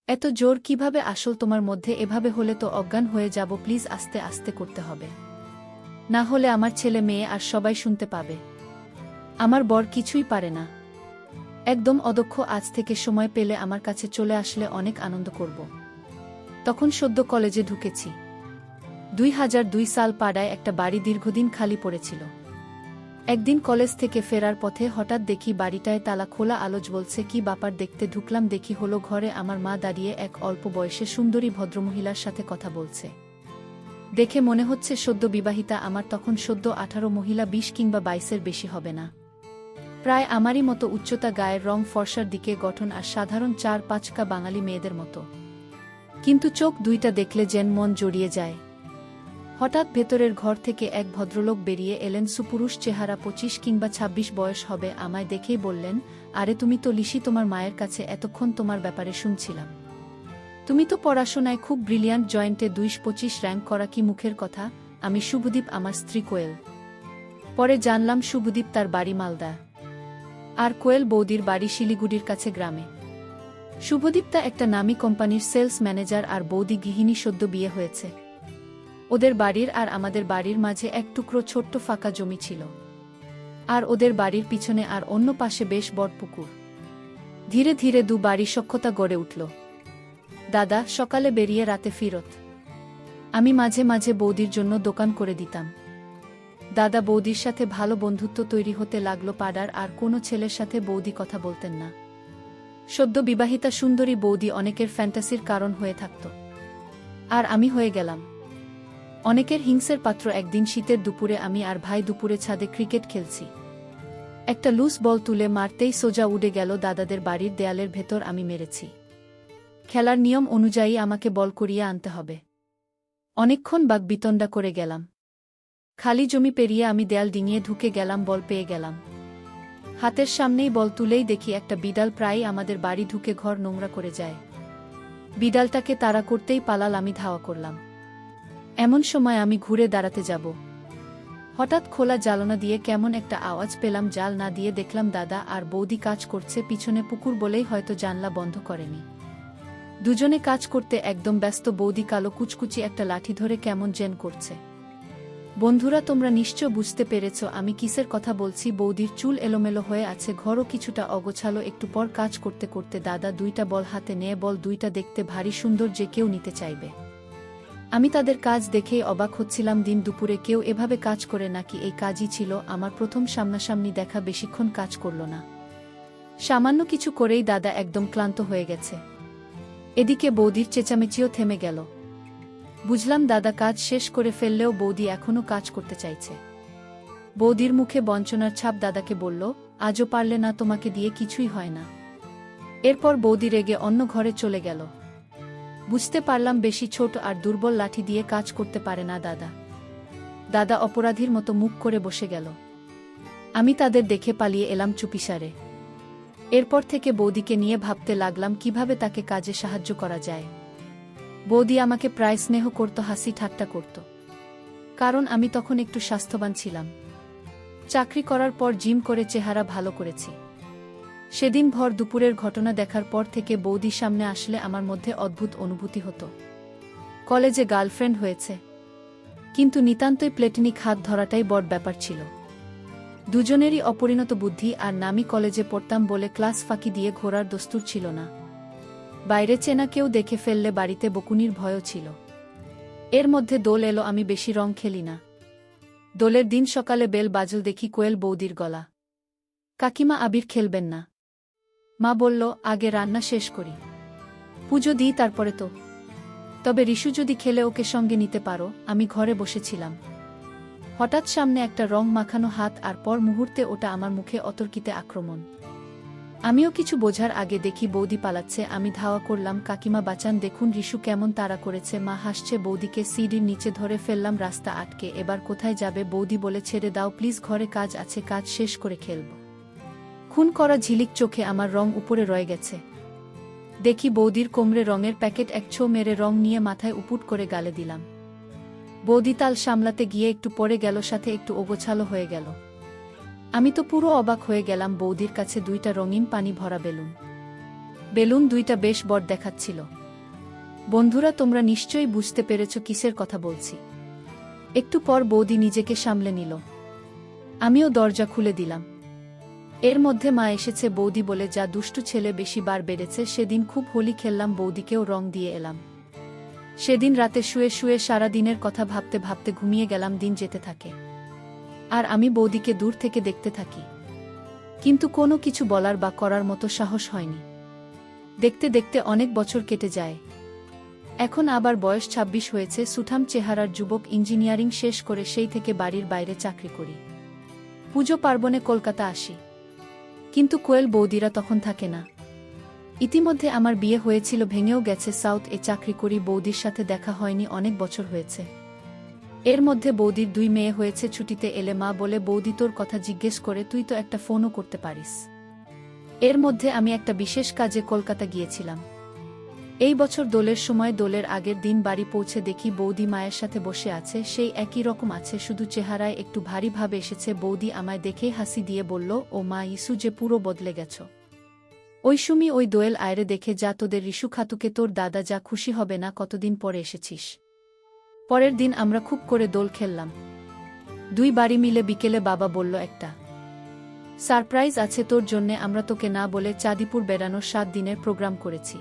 এত জোর কিভাবে আসল তোমার মধ্যে? এভাবে হলে তো অজ্ঞান হয়ে যাব। প্লিজ আস্তে আস্তে করতে হবে, না হলে আমার ছেলে মেয়ে আর সবাই শুনতে পাবে। আমার বর কিছুই পারে না, একদম অদক্ষ। আজ থেকে সময় পেলে আমার কাছে চলে আসলে অনেক আনন্দ করব। তখন সদ্য কলেজে ঢুকেছি। 2002 সাল পাড়ায় একটা বাড়ি দীর্ঘদিন খালি পড়েছিল। একদিন কলেজ থেকে ফেরার পথে হঠাৎ দেখি বাড়িটায় তালা খোলা, আলো জ্বলছে। কি ব্যাপার? দেখতে ঢুকলাম, দেখি হলো ঘরে আমার মা দাঁড়িয়ে এক অল্প বয়সে সুন্দরী ভদ্রমহিলার সাথে কথা বলছে। দেখে মনে হচ্ছে সদ্য বিবাহিতা। আমার তখন সদ্য 18, মহিলা 20 কিংবা 22-এর বেশি হবে না। প্রায় আমারই মতো উচ্চতা, গায়ের রং ফর্সার, দিকে গঠন আর সাধারণ 4-5কা বাঙালি মেয়েদের মতো। কিন্তু চোখ দুইটা দেখলে যেন মন জড়িয়ে যায়। হঠাৎ ভেতরের ঘর থেকে এক ভদ্রলোক বেরিয়ে এলেন। সুপুরুষ চেহারা, 25 কিংবা 26 বয়স হবে। আমায় দেখেই বললেন, আরে তুমি তো লিসি, তোমার মায়ের কাছে এতক্ষণ তোমার ব্যাপারে শুনছিলাম। তুমি তো পড়াশোনায় খুব ব্রিলিয়ান্ট, জয়েন্টে 225 র্যাঙ্ক করা। কি মুখের কথা? আমি শুভদীপ, আমার স্ত্রী কোয়েল। পরে জানলাম শুভদীপ তার বাড়ি মালদা, আর কোয়েল বৌদির বাড়ি শিলিগুড়ির কাছে গ্রামে। শুভদীপটা একটা নামী কোম্পানির সেলস ম্যানেজার, আর বৌদি গৃহিণী। সদ্য বিয়ে হয়েছে। ওদের বাড়ির আর আমাদের বাড়ির মাঝে এক টুকরো ছোট্ট ফাঁকা জমি ছিল, আর ওদের বাড়ির পিছনে আর অন্য পাশে বেশ বড় পুকুর। ধীরে ধীরে দু বাড়ি সখ্যতা গড়ে উঠল। দাদা সকালে বেরিয়ে রাতে ফিরত। আমি মাঝে মাঝে বৌদির জন্য দোকান করে দিতাম। দাদা বৌদির সাথে ভালো বন্ধুত্ব তৈরি হতে লাগলো। পাড়ার আর কোনো ছেলের সাথে বৌদি কথা বলতেন না। সদ্য বিবাহিতা সুন্দরী বৌদি অনেকের ফ্যান্টাসির কারণ হয়ে থাকত, আর আমি হয়ে গেলাম অনেকের হিংসের পাত্র। একদিন শীতের দুপুরে আমি আর ভাই দুপুরে ছাদে ক্রিকেট খেলছি। একটা লুজ বল তুলে মারতেই সোজা উড়ে গেল দাদাদের বাড়ির দেয়ালের ভেতর। আমি মেরেছি। খেলার নিয়ম অনুযায়ী আমাকে বল করিয়ে আনতে হবে। অনেকক্ষণ বাকবিতণ্ডা করে গেলাম। খালি জমি পেরিয়ে আমি দেয়াল ডিঙিয়ে ঢুকে গেলাম, বল পেয়ে গেলাম। হাতের সামনেই বল তুলেই দেখি একটা বিড়াল প্রায়ই আমাদের বাড়ি ঢুকে ঘর নোংরা করে যায়। বিড়ালটাকে তাড়া করতেই পালাল, আমি ধাওয়া করলাম। এমন সময় আমি ঘুরে দাঁড়াতে যাব, হঠাৎ খোলা জালনা দিয়ে কেমন একটা আওয়াজ পেলাম। জাল না দিয়ে দেখলাম দাদা আর বৌদি কাজ করছে। পিছনে পুকুর বলেই হয়তো জানলা বন্ধ করেনি। দুজনে কাজ করতে একদম ব্যস্ত। বৌদি কালো কুচকুচি একটা লাঠি ধরে কেমন যেন করছে। বন্ধুরা, তোমরা নিশ্চয় বুঝতে পেরেছ আমি কিসের কথা বলছি। বৌদির চুল এলোমেলো হয়ে আছে, ঘরও কিছুটা অগোছালো। একটু পর কাজ করতে করতে দাদা দুইটা বল হাতে নেয়। বল দুইটা দেখতে ভারী সুন্দর, যে কেউ নিতে চাইবে। আমি তাদের কাজ দেখেই অবাক হচ্ছিলাম। দিন দুপুরে কেউ এভাবে কাজ করে নাকি? এই কাজই ছিল আমার প্রথম সামনাসামনি দেখা। বেশিক্ষণ কাজ করল না, সামান্য কিছু করেই দাদা একদম ক্লান্ত হয়ে গেছে। এদিকে বৌদির চেঁচামেচিও থেমে গেল। বুঝলাম দাদা কাজ শেষ করে ফেললেও বৌদি এখনও কাজ করতে চাইছে। বৌদির মুখে বঞ্চনার ছাপ। দাদাকে বলল, আজও পারলে না? তোমাকে দিয়ে কিছুই হয় না। এরপর বৌদি রেগে অন্য ঘরে চলে গেল। বুঝতে পারলাম বেশি ছোট আর দুর্বল লাঠি দিয়ে কাজ করতে পারে না দাদা। দাদা অপরাধীর মতো মুখ করে বসে গেল। আমি তাদের দেখে পালিয়ে এলাম চুপিসারে। এরপর থেকে বৌদিকে নিয়ে ভাবতে লাগলাম কিভাবে তাকে কাজে সাহায্য করা যায়। বৌদি আমাকে প্রায় স্নেহ করত, হাসি ঠাট্টা করত, কারণ আমি তখন একটু স্বাস্থ্যবান ছিলাম। চাকরি করার পর জিম করে চেহারা ভালো করেছি। সেদিন ভর দুপুরের ঘটনা দেখার পর থেকে বৌদি সামনে আসলে আমার মধ্যে অদ্ভুত অনুভূতি হতো। কলেজে গার্লফ্রেন্ড হয়েছে, কিন্তু নিতান্তই প্লেটনিক। হাত ধরাটাই বড় ব্যাপার ছিল। দুজনেরই অপরিণত বুদ্ধি, আর নামি কলেজে পড়তাম বলে ক্লাস ফাঁকি দিয়ে ঘোরার দস্তুর ছিল না। বাইরে চেনা কেউ দেখে ফেললে বাড়িতে বকুনির ভয়ও ছিল। এর মধ্যে দোল এলো। আমি বেশি রং খেলি না। দোলের দিন সকালে বেল বাজল, দেখি কোয়েল বৌদির গলা। কাকিমা, আবির খেলবেন না? মা বলল, আগে রান্না শেষ করি, পুজো দিই, তারপরে তো। তবে রিশু যদি খেলে ওকে সঙ্গে নিতে পারো। আমি ঘরে বসেছিলাম, হঠাৎ সামনে একটা রং মাখানো হাত, আর পর মুহূর্তে ওটা আমার মুখে। অতর্কিতে আক্রমণ। আমিও কিছু বোঝার আগে দেখি বৌদি পালাচ্ছে। আমি ধাওয়া করলাম, কাকিমা বাঁচান, দেখুন রিশু কেমন তাড়া করেছে। মা হাসছে। বৌদিকে সিঁড়ির নিচে ধরে ফেললাম, রাস্তা আটকে। এবার কোথায় যাবে? বৌদি বলে, ছেড়ে দাও প্লিজ, ঘরে কাজ আছে, কাজ শেষ করে খেলব। খুন করা ঝিলিক চোখে আমার রং উপরে রয়ে গেছে। দেখি বৌদির কোমরে রঙের প্যাকেট। এক ছো মেরে রং নিয়ে মাথায় উপুট করে গালে দিলাম। বৌদি তাল সামলাতে গিয়ে একটু পড়ে গেল, সাথে একটু ওগোছালো হয়ে গেল। আমি তো পুরো অবাক হয়ে গেলাম। বৌদির কাছে দুইটা রঙিন পানি ভরা বেলুন। বেলুন দুইটা বেশ বড় দেখাচ্ছিল। বন্ধুরা, তোমরা নিশ্চয়ই বুঝতে পেরেছ কিসের কথা বলছি। একটু পর বৌদি নিজেকে সামলে নিল। আমিও দরজা খুলে দিলাম। এর মধ্যে মা এসেছে। বৌদি বলে, যা দুষ্টু ছেলে, বেশি বার বেড়েছে। সেদিন খুব হোলি খেললাম, বৌদিকেও রং দিয়ে এলাম। সেদিন রাতে শুয়ে শুয়ে সারা দিনের কথা ভাবতে ভাবতে ঘুমিয়ে গেলাম। দিন যেতে থাকে আর আমি বৌদিকে দূর থেকে দেখতে থাকি, কিন্তু কোনো কিছু বলার বা করার মতো সাহস হয়নি। দেখতে দেখতে অনেক বছর কেটে যায়। এখন আবার বয়স 26 হয়েছে। সুঠাম চেহারার যুবক, ইঞ্জিনিয়ারিং শেষ করে সেই থেকে বাড়ির বাইরে চাকরি করি। পুজো পার্বণে কলকাতা আসি, কিন্তু কোয়েল বৌদিরা তখন থাকে না। ইতিমধ্যে আমার বিয়ে হয়েছিল, ভেঙেও গেছে। সাউথ এ চাকরি করি। বৌদির সাথে দেখা হয়নি অনেক বছর হয়েছে। এর মধ্যে বৌদির 2 মেয়ে হয়েছে। ছুটিতে এলে মা বলে, বৌদি তোর কথা জিজ্ঞেস করে, তুই তো একটা ফোনও করতে পারিস। এর মধ্যে আমি একটা বিশেষ কাজে কলকাতা গিয়েছিলাম। এই বছর দোলের সময়, দোলের আগের দিন বাড়ি পৌঁছে দেখি বৌদি মায়ের সাথে বসে আছে। সেই একই রকম আছে, শুধু চেহারায় একটু ভারী ভাব এসেছে। বৌদি আমায় দেখেই হাসি দিয়ে বলল, ও মা, ইসু যে পুরো বদলে গেছ। ওই সুমি, ওই দোয়েল আয়রে দেখে যা, তোদের রিশু খাতুকে তোর দাদা যা খুশি হবে না, কতদিন পরে এসেছিস। পরের দিন আমরা খুব করে দোল খেললাম। 2 বাড়ি মিলে। বিকেলে বাবা বলল, একটা সারপ্রাইজ আছে তোর জন্যে। আমরা তোকে না বলে চাঁদিপুর বেড়ানোর 7 দিনের প্রোগ্রাম করেছি।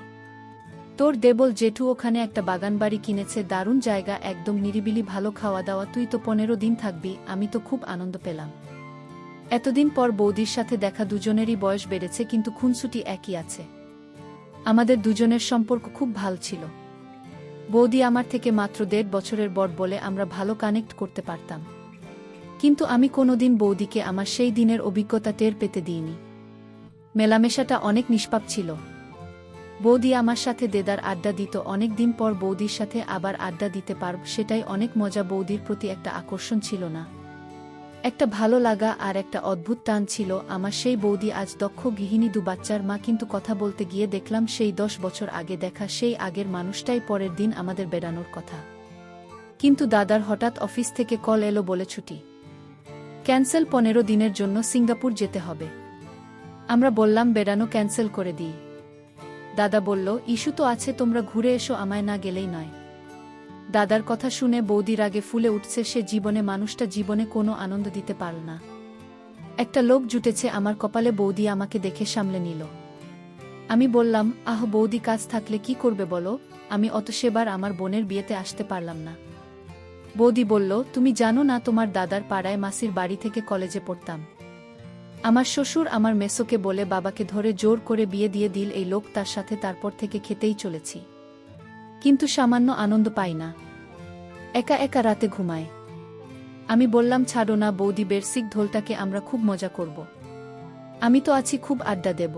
তোর দেবল জেঠু ওখানে একটা বাগান বাড়ি কিনেছে, দারুণ জায়গা, একদম নিরিবিলি, ভালো খাওয়া দাওয়া। তুই তো 15 দিন থাকবি। আমি তো খুব আনন্দ পেলাম। এতদিন পর বৌদির সাথে দেখা। দুজনেরই বয়স বেড়েছে, কিন্তু খুনসুটি একই আছে। আমাদের দুজনের সম্পর্ক খুব ভালো ছিল। বৌদি আমার থেকে মাত্র 1.5 বছরের বড় বলে আমরা ভালো কানেক্ট করতে পারতাম। কিন্তু আমি কোনোদিন বৌদিকে আমার সেই দিনের অভিজ্ঞতা টের পেতে দিইনি। মেলামেশাটা অনেক নিষ্পাপ ছিল। বৌদি আমার সাথে দেদার আড্ডা দিত। অনেক দিন পর বৌদির সাথে আবার আড্ডা দিতে পারব, সেটাই অনেক মজা। বৌদির প্রতি একটা আকর্ষণ ছিল না, একটা ভালো লাগা আর একটা অদ্ভুত টান ছিল আমার। সেই বৌদি আজ দক্ষ গৃহিণী, 2 বাচ্চার মা, কিন্তু কথা বলতে গিয়ে দেখলাম সেই 10 বছর আগে দেখা সেই আগের মানুষটাই। পরের দিন আমাদের বেড়ানোর কথা, কিন্তু দাদার হঠাৎ অফিস থেকে কল এলো, বলে ছুটি ক্যান্সেল, 15 দিনের জন্য সিঙ্গাপুর যেতে হবে। আমরা বললাম বেড়ানো ক্যান্সেল করে দিই। দাদা বলল, ইস্যু তো আছে, তোমরা ঘুরে এসো, আমায় না গেলেই নয়। দাদার কথা শুনে বৌদির আগে ফুলে উঠছে। সে জীবনে, মানুষটা জীবনে কোনো আনন্দ দিতে পারল না। একটা লোক জুটেছে আমার কপালে। বৌদি আমাকে দেখে সামলে নিল। আমি বললাম, আহ বৌদি, কাজ থাকলে কি করবে বলো, আমি অত সেবার আমার বোনের বিয়েতে আসতে পারলাম না। বৌদি বলল, তুমি জানো না, তোমার দাদার পাড়ায় মাসির বাড়ি থেকে কলেজে পড়তাম। আমার শ্বশুর আমার মেসোকে বলে বাবাকে ধরে জোর করে বিয়ে দিয়ে দিল এই লোক, তার সাথে তারপর থেকে খেতেই চলেছি, কিন্তু সামান্য আনন্দ পাই না। একা একা রাতে ঘুমায়। আমি বললাম, ছাড়ো না বৌদি, বেরসিক ঢোলটাকে আমরা খুব মজা করব। আমি তো আছি, খুব আড্ডা দেব।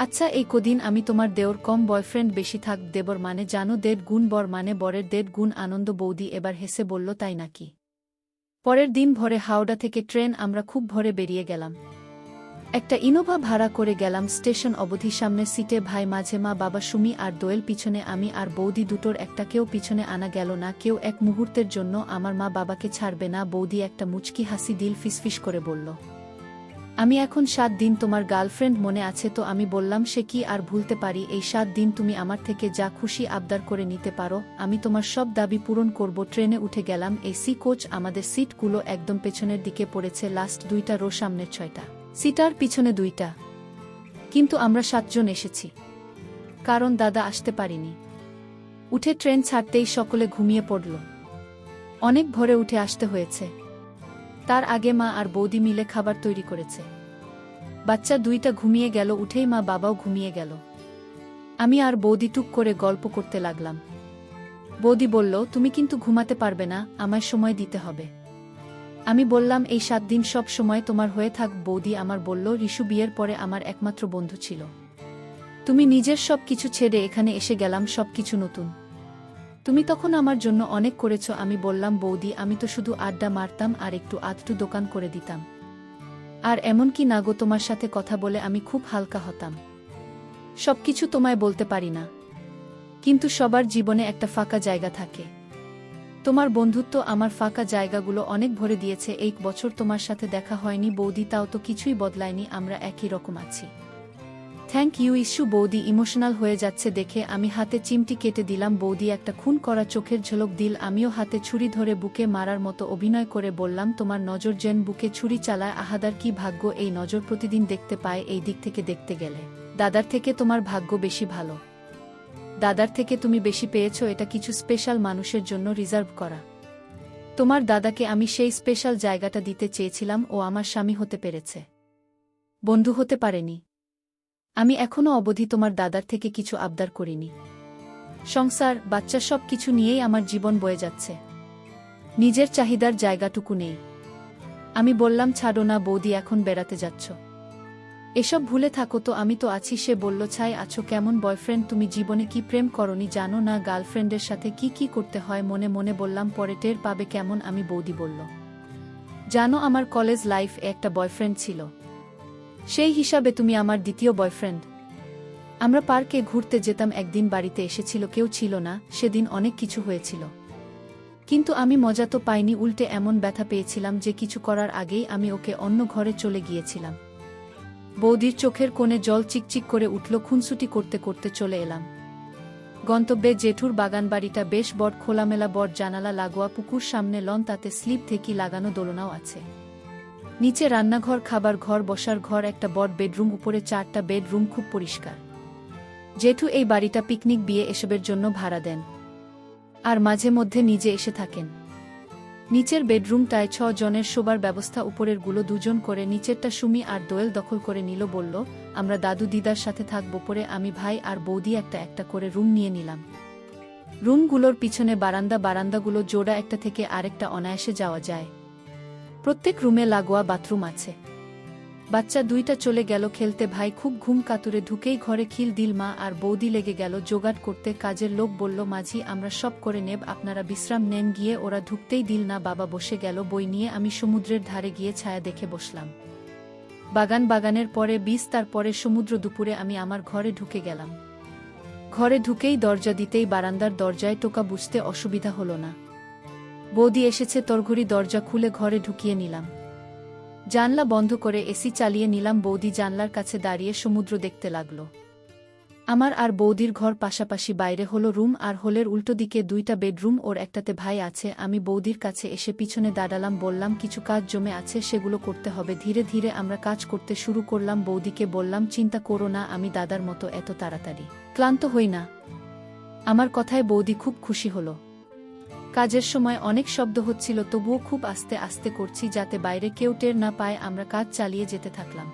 আচ্ছা, এই কদিন আমি তোমার দেওর কম, বয়ফ্রেন্ড বেশি থাক। দেবর মানে জানো, 1.5 গুণ, বর মানে বরের 1.5 গুণ আনন্দ। বৌদি এবার হেসে বলল, তাই নাকি। পরের দিন ভোরে হাওড়া থেকে ট্রেন, আমরা খুব ভোরে বেরিয়ে গেলাম। একটা ইনোভা ভাড়া করে গেলাম স্টেশন অবধি। সামনে সিটে ভাই, মাঝে মা, বাবা, সুমি আর দোয়েল, পিছনে আমি আর বৌদি। দুটোর একটাকেও পিছনে আনা গেল না। কেউ এক মুহূর্তের জন্য আমার মা বাবাকে ছাড়বে না। বৌদি একটা মুচকি হাসি দিল, ফিসফিস করে বলল, আমি এখন 7 দিন তোমার গার্লফ্রেন্ড, মনে আছে তো। আমি বললাম, সে কি আর ভুলতে পারি। এই 7 দিন তুমি আমার থেকে যা খুশি আবদার করে নিতে পারো, আমি তোমার সব দাবি পূরণ করব। ট্রেনে উঠে গেলাম। AC coach. আমাদের সিটগুলো একদম পেছনের দিকে পড়েছে। লাস্ট 2টা রো, সামনের 6টা সিটার, পিছনে 2টা। কিন্তু আমরা 7 জন এসেছি, কারণ দাদা আসতে পারিনি। উঠে ট্রেন ছাড়তেই সকলে ঘুমিয়ে পড়ল। অনেক ভোরে উঠে আসতে হয়েছে। তার আগে মা আর বৌদি মিলে খাবার তৈরি করেছে। বাচ্চা 2টা ঘুমিয়ে গেল। উঠেই মা বাবাও ঘুমিয়ে গেল। আমি আর বৌদি টুক করে গল্প করতে লাগলাম। বৌদি বলল, তুমি কিন্তু ঘুমাতে পারবে না, আমায় সময় দিতে হবে। আমি বললাম, এই 7 দিন সব সময় তোমার হয়ে থাক। বৌদি আমার বলল, রিশু বিয়ের পরে আমার একমাত্র বন্ধু ছিল। তুমি নিজের সব কিছু ছেড়ে এখানে এসে গেলাম, সব কিছু নতুন। তুমি তখন আমার জন্য অনেক করেছ। আমি বললাম, বৌদি, আমি তো শুধু আড্ডা মারতাম আর একটু আধটু দোকান করে দিতাম। আর এমন কি না গো, তোমার সাথে কথা বলে আমি খুব হালকা হতাম। সবকিছু তোমায় বলতে পারি না, কিন্তু সবার জীবনে একটা ফাঁকা জায়গা থাকে। তোমার বন্ধুত্ব আমার ফাঁকা জায়গাগুলো অনেক ভরে দিয়েছে। 1 বছর তোমার সাথে দেখা হয়নি বৌদি, তাও তো কিছুই বদলায়নি, আমরা একই রকম আছি। থ্যাংক ইউ ইস্যু। বৌদি ইমোশনাল হয়ে যাচ্ছে দেখে আমি হাতে চিমটি কেটে দিলাম। বৌদি একটা খুন করা চোখের ঝলক দিল। আমিও হাতে ছুরি ধরে বুকে মারার মতো অভিনয় করে বললাম, তোমার নজর যেন বুকে ছুরি চালায়। আহাদার কি ভাগ্য, এই নজর প্রতিদিন দেখতে পায়। এই দিক থেকে দেখতে গেলে দাদার থেকে তোমার ভাগ্য বেশি ভালো। দাদার থেকে তুমি বেশি পেয়েছো, এটা কিছু স্পেশাল মানুষের জন্য রিজার্ভ করা। তোমার দাদাকে আমি সেই স্পেশাল জায়গাটা দিতে চেয়েছিলাম। ও আমার স্বামী হতে পেরেছে, বন্ধু হতে পারেনি। আমি এখনো অবধি তোমার দাদার থেকে কিছু আবদার করিনি। সংসার, বাচ্চা সব কিছু নিয়েই আমার জীবন বয়ে যাচ্ছে, নিজের চাহিদার জায়গাটুকু নেই। আমি বললাম, ছাড়ো না বৌদি, এখন বেড়াতে যাচ্ছ, এসব ভুলে থাকো তো, আমি তো আছি। সে বলল, ছাই আছো কেমন বয়ফ্রেন্ড, তুমি জীবনে কি প্রেম করনি, জানো না গার্লফ্রেন্ডের সাথে কি কি করতে হয়। মনে মনে বললাম, পরে টের পাবে কেমন। আমি বৌদি বলল, জানো আমার কলেজ লাইফ একটা বয়ফ্রেন্ড ছিল, সেই হিসাবে তুমি আমার দ্বিতীয় বয়ফ্রেন্ড। আমরা পার্কে ঘুরতে যেতাম, একদিন বাড়িতে এসেছিল, কেউ ছিল না। সেদিন অনেক কিছু হয়েছিল, কিন্তু আমি মজা তো পাইনি, উল্টে এমন ব্যথা পেয়েছিলাম যে কিছু করার আগেই আমি ওকে অন্য ঘরে চলে গিয়েছিলাম। বৌদির চোখের কোণে জল চিকচিক করে উঠল। খুনসুটি করতে করতে চলে এলাম গন্তব্যে। জেঠুর বাগানবাড়িটা বেশ বড়, খোলামেলা, বড় জানালা লাগোয়া, পুকুর সামনে, লন, তাতে স্লিপ থেকে লাগানো দোলনাও আছে। নিচে রান্নাঘর, খাবার ঘর, বসার ঘর, একটা বড় বেডরুম, উপরে 4টা বেডরুম, খুব পরিষ্কার। জেঠু এই বাড়িটা পিকনিক, বিয়ে এসবের জন্য ভাড়া দেন, আর মাঝে মধ্যে নিজে এসে থাকেন। নিচের বেডরুমটায় 6 জনের শোবার ব্যবস্থা, উপরের গুলো 2 জন করে। নিচেরটা সুমি আর দোয়েল দখল করে নিল, বলল আমরা দাদু দিদার সাথে থাকবো। পরে আমি, ভাই আর বৌদি একটা একটা করে রুম নিয়ে নিলাম। রুমগুলোর পিছনে বারান্দা, বারান্দাগুলো জোড়া, একটা থেকে আরেকটা অনায়াসে যাওয়া যায়। প্রত্যেক রুমে লাগোয়া বাথরুম আছে। বাচ্চা 2টা চলে গেল খেলতে। ভাই খুব ঘুম কাতুরে ঢুকেই ঘরে খিল দিল। মা আর বৌদি লেগে গেল জোগাড় করতে। কাজের লোক বলল, মাঝি আমরা সব করে নেব, আপনারা বিশ্রাম নেন গিয়ে। ওরা ঢুকতেই দিল না, বাবা বসে গেল বই নিয়ে। আমি সমুদ্রের ধারে গিয়ে ছায়া দেখে বসলাম। বাগানের পরে বীজ, তারপরে সমুদ্র। দুপুরে আমি আমার ঘরে ঢুকে গেলাম। ঘরে ঢুকেই দরজা দিতেই বারান্দার দরজায় টোকা, বুঝতে অসুবিধা হলো না। বৌদি এসেছে তড়ঘড়ি, দরজা খুলে ঘরে ঢুকিয়ে নিলাম। জানলা বন্ধ করে এসি চালিয়ে নিলাম। বৌদি জানলার কাছে দাঁড়িয়ে সমুদ্র দেখতে লাগল। আমার আর বৌদির ঘর পাশাপাশি, বাইরে হলো রুম, আর হলের উল্টো দিকে 2টা বেডরুম। ওর একটাতে ভাই আছে। আমি বৌদির কাছে এসে পিছনে দাঁড়ালাম, বললাম, কিছু কাজ জমে আছে, সেগুলো করতে হবে। ধীরে ধীরে আমরা কাজ করতে শুরু করলাম। বৌদিকে বললাম, চিন্তা করো না, আমি দাদার মতো এত তাড়াতাড়ি ক্লান্ত হই না। আমার কথায় বৌদি খুব খুশি হলো। কাজের সময় অনেক শব্দ হচ্ছিল, তবুও খুব আস্তে আস্তে করছি যাতে বাইরে কেউ টের না পায়। আমরা কাজ চালিয়ে যেতে থাকলাম।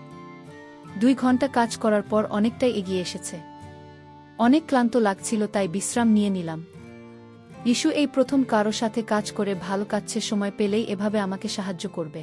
2 ঘন্টা কাজ করার পর অনেকটাই এগিয়ে এসেছে। অনেক ক্লান্ত লাগছিল, তাই বিশ্রাম নিয়ে নিলাম। ইস্যু এই প্রথম কারো সাথে কাজ করে ভালো কাটছে, সময় পেলেই এভাবে আমাকে সাহায্য করবে।